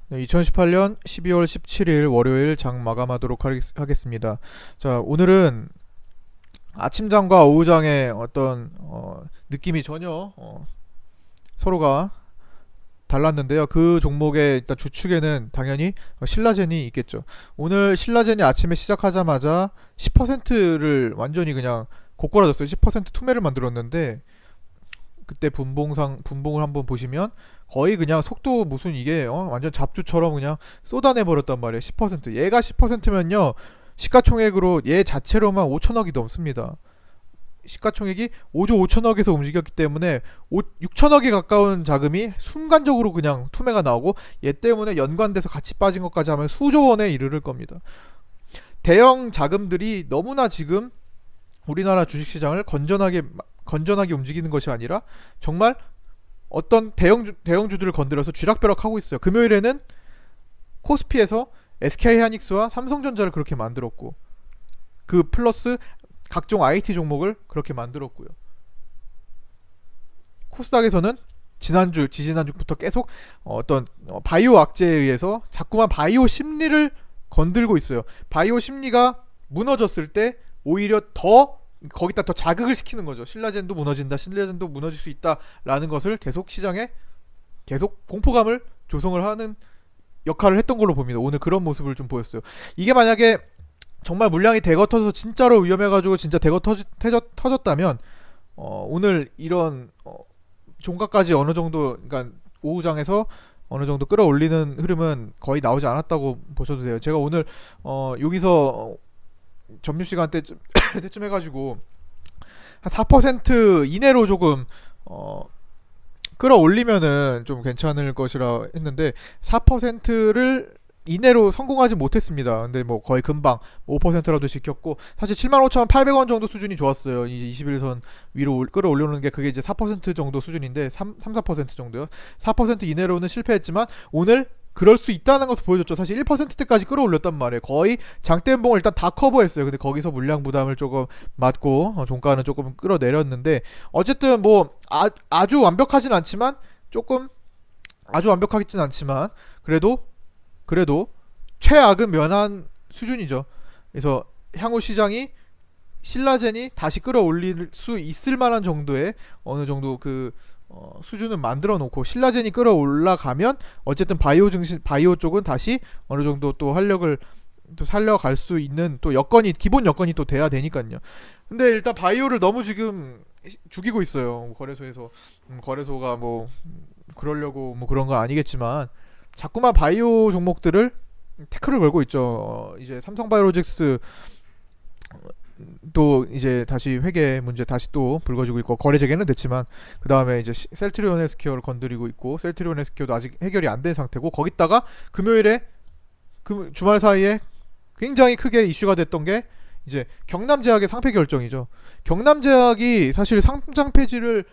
네, 2018년 12월 17일 월요일 장 마감하도록 하겠습니다. 자, 오늘은 아침장과 오후장의 어떤 느낌이 전혀 서로가 달랐는데요. 그 종목의 일단 주축에는 당연히 신라젠이 있겠죠. 오늘 신라젠이 아침에 시작하자마자 10%를 완전히 그냥 고꾸라졌어요. 10% 투매를 만들었는데 그때 분봉을 한번 보시면 거의 그냥 속도 무슨 이게 완전 잡주처럼 그냥 쏟아내 버렸단 말이에요. 10%. 얘가 10%면요. 시가총액으로 얘 자체로만 5천억이 넘습니다. 시가총액이 5조 5천억에서 움직였기 때문에 6천억에 가까운 자금이 순간적으로 그냥 투매가 나오고 얘 때문에 연관돼서 같이 빠진 것까지 하면 수조 원에 이르를 겁니다. 대형 자금들이 너무나 지금 우리나라 주식시장을 건전하게 움직이는 것이 아니라 정말 어떤 대형주들을 건드려서 쥐락펴락하고 있어요. 금요일에는 코스피에서 SK하이닉스와 삼성전자를 그렇게 만들었고 그 플러스 각종 IT 종목을 그렇게 만들었고요. 코스닥에서는 지지난주부터 계속 어떤 바이오 악재에 의해서 자꾸만 바이오 심리를 건들고 있어요. 바이오 심리가 무너졌을 때 오히려 더 거기다 더 자극을 시키는 거죠. 신라젠도 무너진다, 신라젠도 무너질 수 있다라는 것을 계속 시장에 계속 공포감을 조성을 하는 역할을 했던 걸로 봅니다. 오늘 그런 모습을 좀 보였어요. 이게 만약에 정말 물량이 대거 터져서 진짜로 위험해가지고 진짜 대거 터졌다면 오늘 이런 종가까지 어느 정도, 그러니까 오후장에서 어느 정도 끌어올리는 흐름은 거의 나오지 않았다고 보셔도 돼요. 제가 오늘 여기서 점심시간 때쯤 해가지고 한 4% 이내로 조금 끌어올리면은 좀 괜찮을 것이라 했는데 4%를 이내로 성공하지 못했습니다. 근데 뭐 거의 금방 5%라도 지켰고 사실 75,800원 정도 수준이 좋았어요. 이제 21선 위로 끌어올려놓는 게 그게 이제 4% 정도 수준인데 4% 정도요. 4% 이내로는 실패했지만 오늘 그럴 수 있다는 것을 보여줬죠. 사실 1%대까지 끌어올렸단 말이에요. 거의 장대음봉을 일단 다 커버했어요. 근데 거기서 물량 부담을 조금 맞고 종가는 조금 끌어내렸는데 어쨌든 뭐 아주 완벽하진 않지만 조금 아주 완벽하진 않지만 그래도 최악은 면한 수준이죠. 그래서 향후 시장이 신라젠이 다시 끌어올릴 수 있을 만한 정도의 어느 정도 그 수준을 만들어 놓고 신라젠이 끌어올라가면 어쨌든 바이오 쪽은 다시 어느 정도 또 활력을 또 살려갈 수 있는 또 여건이 기본 여건이 또 돼야 되니까요. 근데 일단 바이오를 너무 지금 죽이고 있어요. 거래소에서 거래소가 뭐 그러려고 뭐 그런 건 아니겠지만 자꾸만 바이오 종목들을 태클을 걸고 있죠. 이제 삼성바이오로직스 또 이제 다시 회계 문제 다시 또 불거지고 있고 거래 재개는 됐지만 그 다음에 이제 셀트리온 헬스케어를 건드리고 있고 셀트리온 헬스케어도 아직 해결이 안 된 상태고 거기다가 금요일에 주말 사이에 굉장히 크게 이슈가 됐던 게 이제 경남제약의 상폐 결정이죠. 경남제약이 사실 상장 폐지를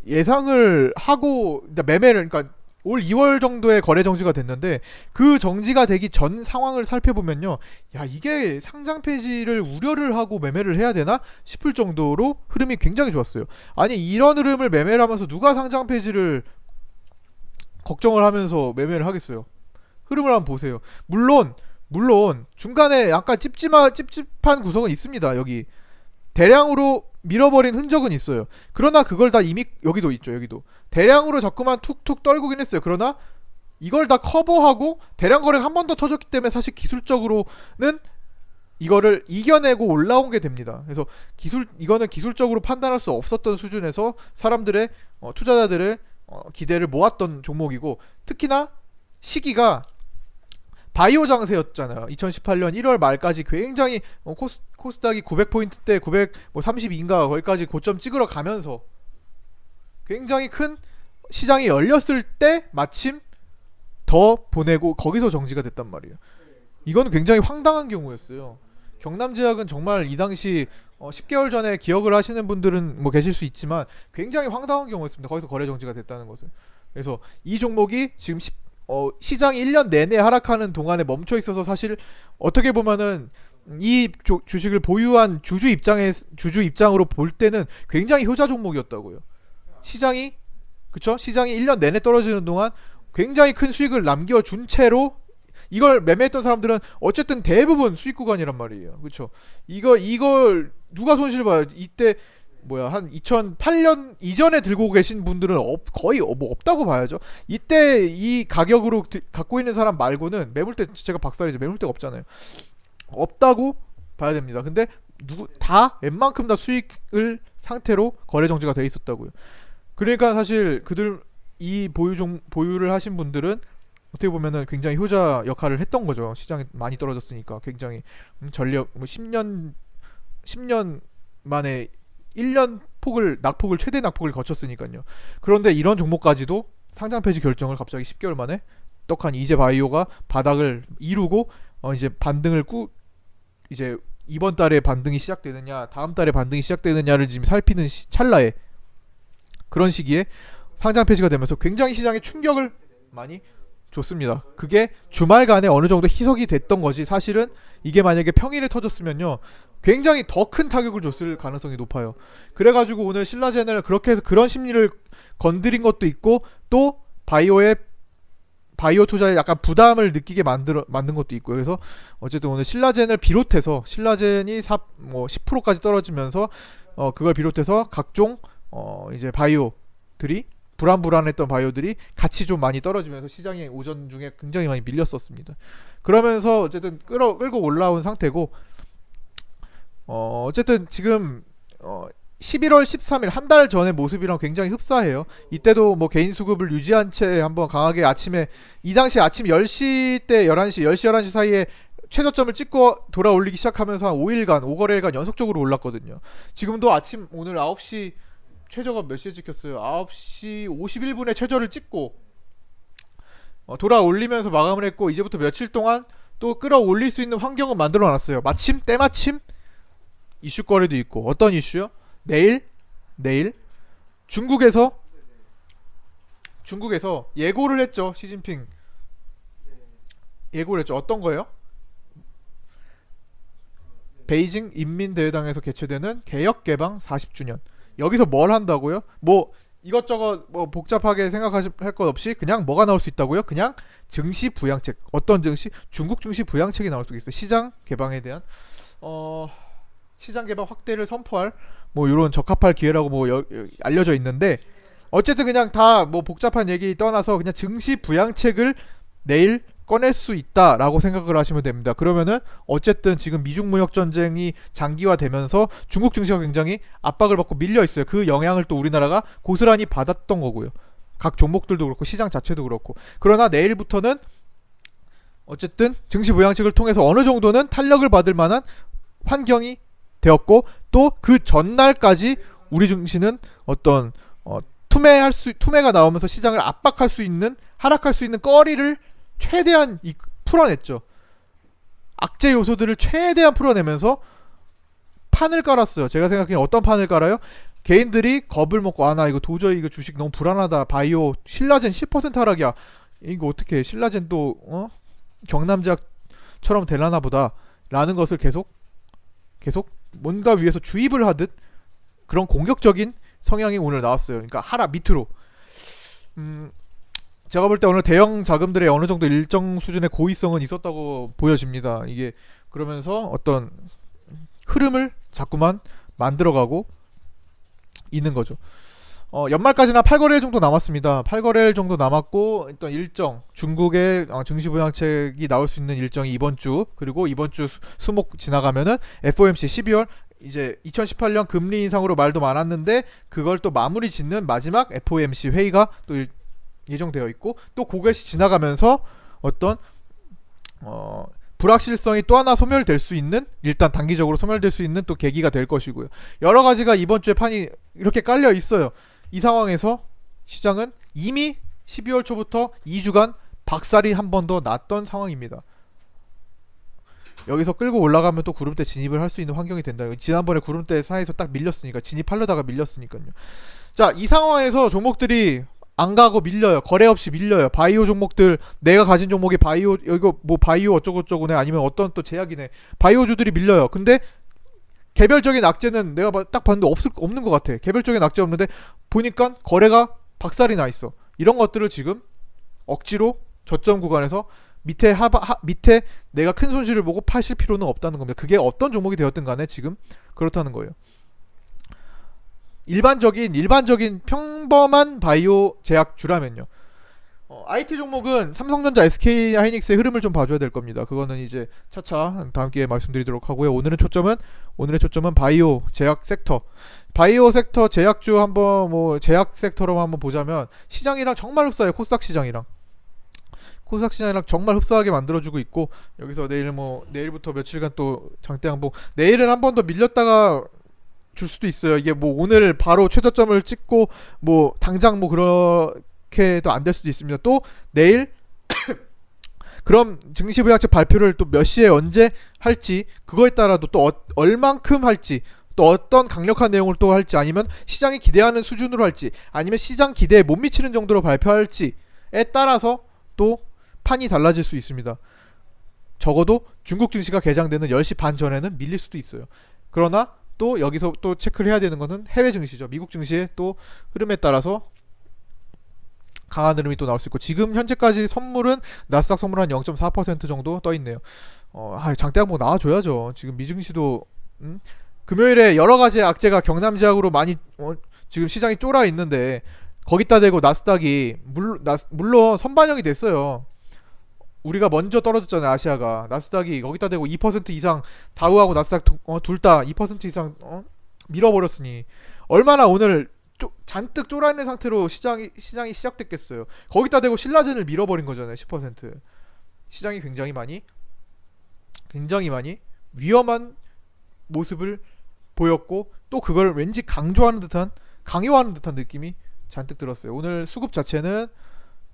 예상을 하고 매매를 그러니까 올 2월 정도에 거래 정지가 됐는데 그 정지가 되기 전 상황을 살펴보면요. 야, 이게 상장 폐지를 우려를 하고 매매를 해야 되나 싶을 정도로 흐름이 굉장히 좋았어요. 아니 이런 흐름을 매매를 하면서 누가 상장 폐지를 걱정을 하면서 매매를 하겠어요. 흐름을 한번 보세요. 물론 중간에 약간 찝찝한 구석은 있습니다. 여기 대량으로 밀어버린 흔적은 있어요. 그러나 그걸 다 이미 여기도 있죠. 여기도 대량으로 자꾸만 툭툭 떨구긴 했어요. 그러나 이걸 다 커버하고 대량 거래가 한 번 더 터졌기 때문에 사실 기술적으로는 이거를 이겨내고 올라온 게 됩니다. 그래서 이거는 기술적으로 판단할 수 없었던 수준에서 사람들의 투자자들의 기대를 모았던 종목이고 특히나 시기가 바이오 장세였잖아요. 2018년 1월 말까지 굉장히 코스닥이 900포인트대 932인가 거기까지 고점 찍으러 가면서 굉장히 큰 시장이 열렸을 때 마침 더 보내고 거기서 정지가 됐단 말이에요. 이건 굉장히 황당한 경우였어요. 경남제약은 정말 이 당시 10개월 전에 기억을 하시는 분들은 뭐 계실 수 있지만 굉장히 황당한 경우였습니다. 거기서 거래 정지가 됐다는 것은. 그래서 이 종목이 지금 시장이 1년 내내 하락하는 동안에 멈춰 있어서 사실 어떻게 보면은 이 주식을 보유한 주주 입장으로 볼 때는 굉장히 효자 종목이었다고요. 시장이 그쵸? 시장이 1년 내내 떨어지는 동안 굉장히 큰 수익을 남겨준 채로 이걸 매매했던 사람들은 어쨌든 대부분 수익 구간이란 말이에요. 그렇죠? 이걸 누가 손실 봐요? 이때 뭐야 한 2008년 이전에 들고 계신 분들은 거의 뭐 없다고 봐야죠. 이때 이 가격으로 갖고 있는 사람 말고는 매물대 제가 박살이죠. 매물대가 없잖아요. 없다고 봐야 됩니다. 근데 다 웬만큼 다 수익을 상태로 거래 정지가 돼 있었다고요. 그러니까 사실 그들 이 보유를 하신 분들은 어떻게 보면은 굉장히 효자 역할을 했던 거죠. 시장이 많이 떨어졌으니까 굉장히 전력 뭐 10년 만에 1년 낙폭을 최대 낙폭을 거쳤으니까요. 그런데 이런 종목까지도 상장 폐지 결정을 갑자기 10개월 만에 떡하니 이제 바이오가 바닥을 이루고 이제 반등을 이제 이번 달에 반등이 시작되느냐 다음 달에 반등이 시작되느냐를 지금 살피는 찰나에 그런 시기에 상장 폐지가 되면서 굉장히 시장에 충격을 많이 줬습니다. 그게 주말간에 어느 정도 희석이 됐던 거지 사실은 이게 만약에 평일에 터졌으면요 굉장히 더 큰 타격을 줬을 가능성이 높아요. 그래가지고 오늘 신라젠을 그렇게 해서 그런 심리를 건드린 것도 있고 또 바이오 투자에 약간 부담을 느끼게 만든 것도 있고요. 그래서 어쨌든 오늘 신라젠을 비롯해서 신라젠이 10%까지 떨어지면서 그걸 비롯해서 각종 이제 바이오들이 불안했던 바이오들이 같이 좀 많이 떨어지면서 시장이 오전 중에 굉장히 많이 밀렸었습니다. 그러면서 어쨌든 끌고 올라온 상태고 어쨌든 지금 11월 13일 한 달 전의 모습이랑 굉장히 흡사해요. 이때도 뭐 개인 수급을 유지한 채 한번 강하게 아침에 이 당시 아침 10시 때 11시 10시 11시 사이에 최저점을 찍고 돌아 올리기 시작하면서 한 5거래일간 연속적으로 올랐거든요. 지금도 아침 오늘 9시 최저가 몇 시에 찍혔어요? 9시 51분에 최저를 찍고 돌아 올리면서 마감을 했고 이제부터 며칠 동안 또 끌어올릴 수 있는 환경을 만들어 놨어요. 때마침 이슈거리도 있고 어떤 이슈요? 내일 중국에서 예고를 했죠. 시진핑 예고를 했죠. 어떤 거예요? 베이징 인민대회당에서 개최되는 개혁개방 40주년. 여기서 뭘 한다고요? 뭐 이것저것 뭐 복잡하게 생각할 것 없이 그냥 뭐가 나올 수 있다고요? 그냥 증시 부양책. 어떤 증시? 중국 증시 부양책이 나올 수 있어요. 시장 개방에 대한 시장 개방 확대를 선포할 뭐 이런 적합할 기회라고 뭐 알려져 있는데 어쨌든 그냥 다 뭐 복잡한 얘기 떠나서 그냥 증시 부양책을 내일 꺼낼 수 있다라고 생각을 하시면 됩니다. 그러면은 어쨌든 지금 미중 무역 전쟁이 장기화되면서 중국 증시가 굉장히 압박을 받고 밀려 있어요. 그 영향을 또 우리나라가 고스란히 받았던 거고요. 각 종목들도 그렇고 시장 자체도 그렇고. 그러나 내일부터는 어쨌든 증시 부양책을 통해서 어느 정도는 탄력을 받을 만한 환경이 되었고 또 그 전날까지 우리 증시는 어떤 투매가 나오면서 시장을 압박할 수 있는 하락할 수 있는 거리를 최대한 풀어냈죠. 악재 요소들을 최대한 풀어내면서 판을 깔았어요. 제가 생각하기엔 어떤 판을 깔아요? 개인들이 겁을 먹고 나 이거 도저히 이거 주식 너무 불안하다. 바이오 신라젠 10% 하락이야. 이거 어떻게 신라젠도 경남제약처럼 되려나 보다 라는 것을 계속 뭔가 위에서 주입을 하듯 그런 공격적인 성향이 오늘 나왔어요. 그러니까 하락 밑으로 제가 볼 때 오늘 대형 자금들의 어느 정도 일정 수준의 고의성은 있었다고 보여집니다. 이게 그러면서 어떤 흐름을 자꾸만 만들어가고 있는 거죠. 연말까지나 8거래일 정도 남았습니다. 8거래일 정도 남았고 일단 일정 중국의 증시 부양책이 나올 수 있는 일정이 이번 주 그리고 이번 주 수목 지나가면은 FOMC 12월 이제 2018년 금리 인상으로 말도 많았는데 그걸 또 마무리 짓는 마지막 FOMC 회의가 또 예정되어 있고 또 그것이 지나가면서 어떤 불확실성이 또 하나 소멸될 수 있는 일단 단기적으로 소멸될 수 있는 또 계기가 될 것이고요. 여러 가지가 이번 주에 판이 이렇게 깔려 있어요. 이 상황에서 시장은 이미 12월 초부터 2주간 박살이 한 번 더 났던 상황입니다. 여기서 끌고 올라가면 또 구름대 진입을 할 수 있는 환경이 된다. 지난번에 구름대 사이에서 딱 밀렸으니까 진입하려다가 밀렸으니까요. 자, 이 상황에서 종목들이 안 가고 밀려요. 거래 없이 밀려요. 바이오 종목들 내가 가진 종목이 바이오 이거 뭐 바이오 어쩌고저쩌고네 아니면 어떤 또 제약이네. 바이오주들이 밀려요. 근데 개별적인 악재는 내가 딱 봤는데 없는 것 같아. 개별적인 악재 없는데 보니까 거래가 박살이 나 있어. 이런 것들을 지금 억지로 저점 구간에서 밑에 내가 큰 손실을 보고 파실 필요는 없다는 겁니다. 그게 어떤 종목이 되었든 간에 지금 그렇다는 거예요. 일반적인 평범한 바이오 제약주라면요. IT 종목은 삼성전자, SK 하이닉스의 흐름을 좀 봐줘야 될 겁니다. 그거는 이제 차차 다음 기회에 말씀드리도록 하고요. 오늘의 초점은 바이오 제약 섹터. 바이오 섹터 제약주 한번 제약 섹터로 한번 보자면 시장이랑 정말 흡사해요. 코스닥 시장이랑 정말 흡사하게 만들어주고 있고, 여기서 내일부터 며칠간 또 장대 항복. 내일은 한 번 더 밀렸다가 줄 수도 있어요. 이게 오늘 바로 최저점을 찍고 당장 그렇게도 안 될 수도 있습니다. 또 내일 그럼 증시부양책 발표를 또 몇 시에 언제 할지, 그거에 따라도 또 얼만큼 할지, 또 어떤 강력한 내용을 또 할지, 아니면 시장이 기대하는 수준으로 할지, 아니면 시장 기대에 못 미치는 정도로 발표할지에 따라서 또 판이 달라질 수 있습니다. 적어도 중국 증시가 개장되는 10시 반 전에는 밀릴 수도 있어요. 그러나 또 여기서 또 체크를 해야 되는 거는 해외 증시죠. 미국 증시의 또 흐름에 따라서 강한 흐름이 또 나올 수 있고, 지금 현재까지 나스닥 선물은 한 0.4% 정도 떠 있네요. 장대 항목 나와줘야죠. 지금 미증시도 금요일에 여러 가지 악재가 경남지역으로 많이 지금 시장이 쫄아 있는데, 거기다 대고 나스닥이 물론 선반영이 됐어요. 우리가 먼저 떨어졌잖아요. 아시아가. 나스닥이 거기다 대고 2% 이상, 다우하고 나스닥 둘 다 2% 이상 밀어버렸으니 얼마나 오늘 잔뜩 쫄아있는 상태로 시장이 시작됐겠어요. 거기다 대고 신라젠을 밀어버린 거잖아요. 10%. 시장이 굉장히 많이 위험한 모습을 보였고, 또 그걸 왠지 강요하는 듯한 느낌이 잔뜩 들었어요. 오늘 수급 자체는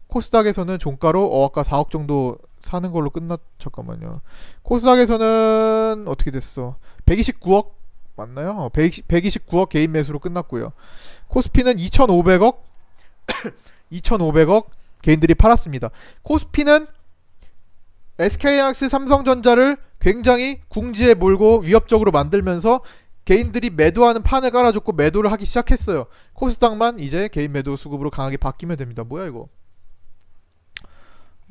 코스닥에서는 종가로 아까 4억 정도 사는 걸로 잠깐만요. 코스닥에서는 어떻게 됐어? 129억 맞나요? 129억 개인 매수로 끝났고요. 코스피는 2,500억 개인들이 팔았습니다. 코스피는 SK하이닉스, 삼성전자를 굉장히 궁지에 몰고 위협적으로 만들면서 개인들이 매도하는 판을 깔아줬고 매도를 하기 시작했어요. 코스닥만 이제 개인 매도 수급으로 강하게 바뀌면 됩니다. 뭐야 이거?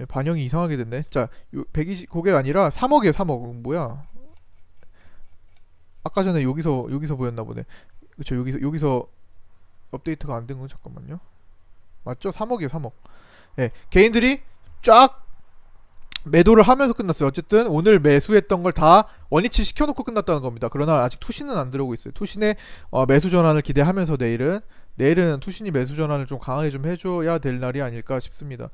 반영이 이상하게 됐네. 자, 120 그게 아니라 3억이에요. 3억. 뭐야? 아까 전에 여기서 보였나 보네. 그쵸, 여기서 업데이트가 안 된 건 잠깐만요. 맞죠? 3억이에요. 3억. 예, 개인들이 쫙 매도를 하면서 끝났어요. 어쨌든 오늘 매수했던 걸 다 원위치 시켜놓고 끝났다는 겁니다. 그러나 아직 투신은 안 들어오고 있어요. 투신의 매수 전환을 기대하면서 내일은 투신이 매수 전환을 좀 강하게 좀 해줘야 될 날이 아닐까 싶습니다.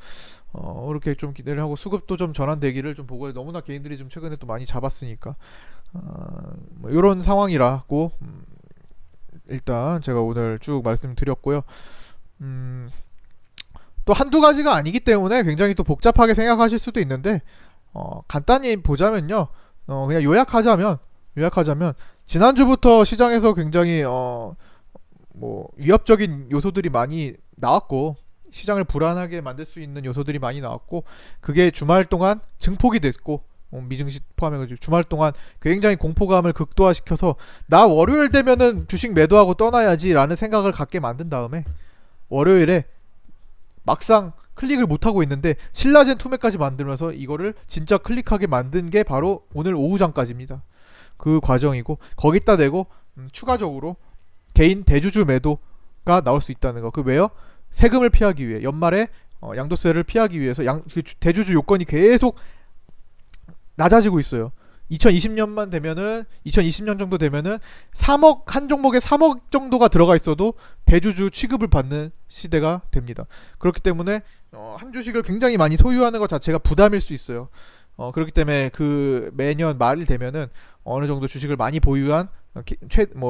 이렇게 좀 기대를 하고, 수급도 좀 전환되기를 좀 보고, 너무나 개인들이 좀 최근에 또 많이 잡았으니까 이런 상황이라고 일단 제가 오늘 쭉 말씀드렸고요. 또 한두 가지가 아니기 때문에 굉장히 또 복잡하게 생각하실 수도 있는데, 간단히 보자면요. 그냥 요약하자면 지난주부터 시장에서 굉장히 위협적인 요소들이 많이 나왔고, 시장을 불안하게 만들 수 있는 요소들이 많이 나왔고, 그게 주말 동안 증폭이 됐고, 미증시 포함해가지고 주말 동안 굉장히 공포감을 극도화시켜서 나 월요일 되면은 주식 매도하고 떠나야지 라는 생각을 갖게 만든 다음에, 월요일에 막상 클릭을 못하고 있는데 신라젠 투매까지 만들면서 이거를 진짜 클릭하게 만든 게 바로 오늘 오후장까지입니다. 그 과정이고, 거기다 대고 추가적으로 개인 대주주 매도가 나올 수 있다는 거. 그 왜요? 세금을 피하기 위해, 연말에 양도세를 피하기 위해서 대주주 요건이 계속 낮아지고 있어요. 2020년 정도 되면은 3억, 한 종목에 3억 정도가 들어가 있어도 대주주 취급을 받는 시대가 됩니다. 그렇기 때문에 한 주식을 굉장히 많이 소유하는 것 자체가 부담일 수 있어요. 그렇기 때문에 그 매년 말이 되면은 어느 정도 주식을 많이 보유한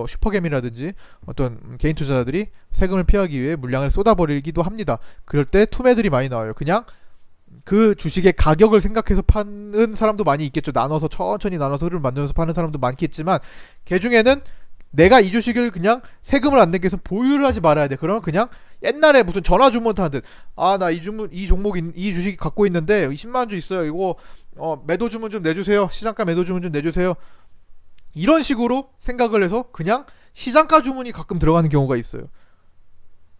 슈퍼겜이라든지 어떤 개인 투자자들이 세금을 피하기 위해 물량을 쏟아버리기도 합니다. 그럴 때 투매들이 많이 나와요. 그냥 그 주식의 가격을 생각해서 파는 사람도 많이 있겠죠. 천천히 나눠서 흐름을 만들면서 파는 사람도 많겠지만, 그 중에는 내가 이 주식을 그냥 세금을 안 내기 위해서 보유를 하지 말아야 돼. 그러면 그냥 옛날에 무슨 전화 주문 타듯, 나 이 주식 갖고 있는데 10만원 주 있어요. 이거 매도 주문 좀 내주세요. 시장가 매도 주문 좀 내주세요. 이런 식으로 생각을 해서 그냥 시장가 주문이 가끔 들어가는 경우가 있어요.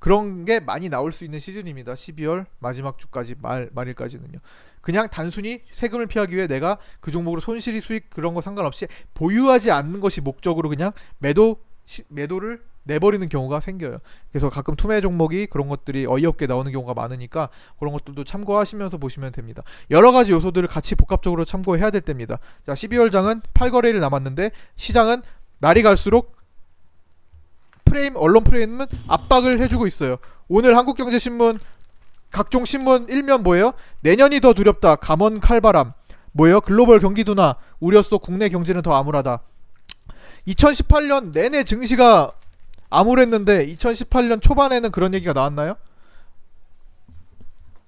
그런 게 많이 나올 수 있는 시즌입니다. 12월 마지막 주까지 말일까지는요. 그냥 단순히 세금을 피하기 위해 내가 그 종목으로 손실이 수익 그런 거 상관없이 보유하지 않는 것이 목적으로 그냥 매도를 내버리는 경우가 생겨요. 그래서 가끔 투매 종목이 그런 것들이 어이없게 나오는 경우가 많으니까 그런 것들도 참고하시면서 보시면 됩니다. 여러 가지 요소들을 같이 복합적으로 참고해야 될 때입니다. 자, 12월 장은 8거래일 남았는데 시장은 날이 갈수록 언론 프레임은 압박을 해주고 있어요. 오늘 한국경제신문 각종 신문 일면 뭐예요? 내년이 더 두렵다. 감원 칼바람. 뭐예요? 글로벌 경기 둔화. 우려 속 국내 경제는 더 암울하다. 2018년 내내 증시가 암울했는데 2018년 초반에는 그런 얘기가 나왔나요?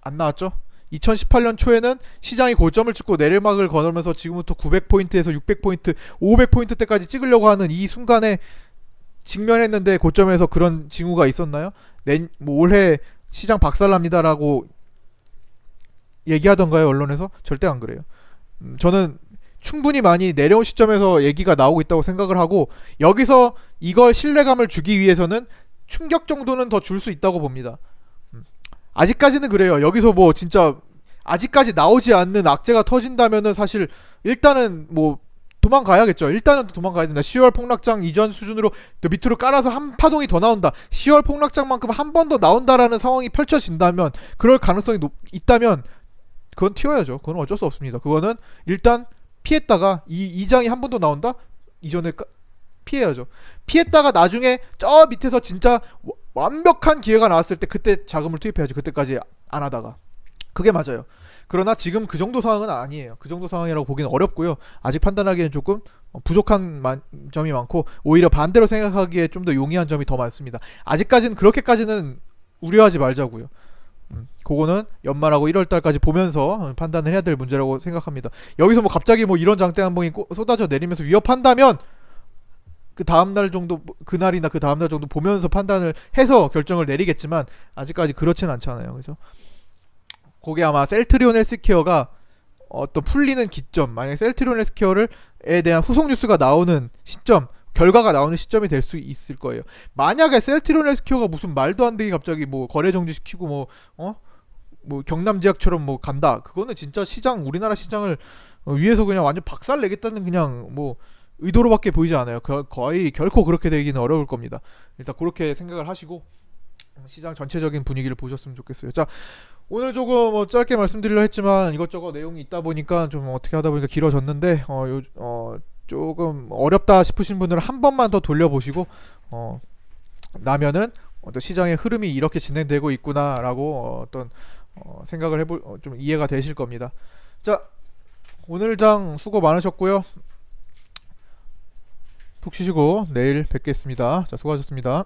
안 나왔죠? 2018년 초에는 시장이 고점을 찍고 내리막을 걸으면서 지금부터 900포인트에서 600포인트, 500포인트대까지 찍으려고 하는 이 순간에 직면했는데 고점에서 그런 징후가 있었나요? 뭐 올해 시장 박살납니다라고 얘기하던가요, 언론에서? 절대 안 그래요. 저는 충분히 많이 내려온 시점에서 얘기가 나오고 있다고 생각을 하고 여기서 이걸 신뢰감을 주기 위해서는 충격 정도는 더 줄 수 있다고 봅니다. 아직까지는 그래요. 여기서 뭐 진짜 아직까지 나오지 않는 악재가 터진다면은 사실 일단은 뭐 도망가야겠죠. 일단은 도망가야 된다. 10월 폭락장 이전 수준으로 더 밑으로 깔아서 한 파동이 더 나온다. 10월 폭락장만큼 한 번 더 나온다라는 상황이 펼쳐진다면 그럴 가능성이 있다면 그건 튀어야죠. 그건 어쩔 수 없습니다. 그거는 일단 피했다가 이 장이 한 번 더 나온다? 이전에 피해야죠. 피했다가 나중에 저 밑에서 진짜 완벽한 기회가 나왔을 때 그때 자금을 투입해야죠. 그때까지 안 하다가. 그게 맞아요. 그러나 지금 그 정도 상황은 아니에요. 그 정도 상황이라고 보기는 어렵고요. 아직 판단하기에는 조금 부족한 점이 많고 오히려 반대로 생각하기에 좀 더 용이한 점이 더 많습니다. 아직까지는 그렇게까지는 우려하지 말자고요. 그거는 연말하고 1월달까지 보면서 판단을 해야 될 문제라고 생각합니다. 여기서 뭐 갑자기 뭐 이런 장대 한봉이 쏟아져 내리면서 위협한다면 그 다음날 정도, 그날이나 그 다음날 정도 보면서 판단을 해서 결정을 내리겠지만 아직까지 그렇지는 않잖아요. 그죠? 그게 아마 셀트리온 헬스케어가 어떤 풀리는 기점, 만약에 셀트리온 헬스케어에 대한 후속 뉴스가 나오는 시점, 결과가 나오는 시점이 될 수 있을 거예요. 만약에 셀트리온 헬스케어가 무슨 말도 안 되게 갑자기 뭐 거래 정지시키고 뭐 경남제약처럼 뭐 간다. 그거는 진짜 우리나라 시장을 위해서 그냥 완전 박살 내겠다는 그냥 뭐 의도로밖에 보이지 않아요. 거의 결코 그렇게 되기는 어려울 겁니다. 일단 그렇게 생각을 하시고 시장 전체적인 분위기를 보셨으면 좋겠어요. 자, 오늘 조금 짧게 말씀드리려 했지만 이것저것 내용이 있다 보니까 좀 어떻게 하다 보니까 길어졌는데 조금 어렵다 싶으신 분들은 한 번만 더 돌려보시고 나면은 어떤 시장의 흐름이 이렇게 진행되고 있구나라고 어떤 생각을 좀 이해가 되실 겁니다. 자, 오늘 장 수고 많으셨고요. 푹 쉬시고 내일 뵙겠습니다. 자, 수고하셨습니다.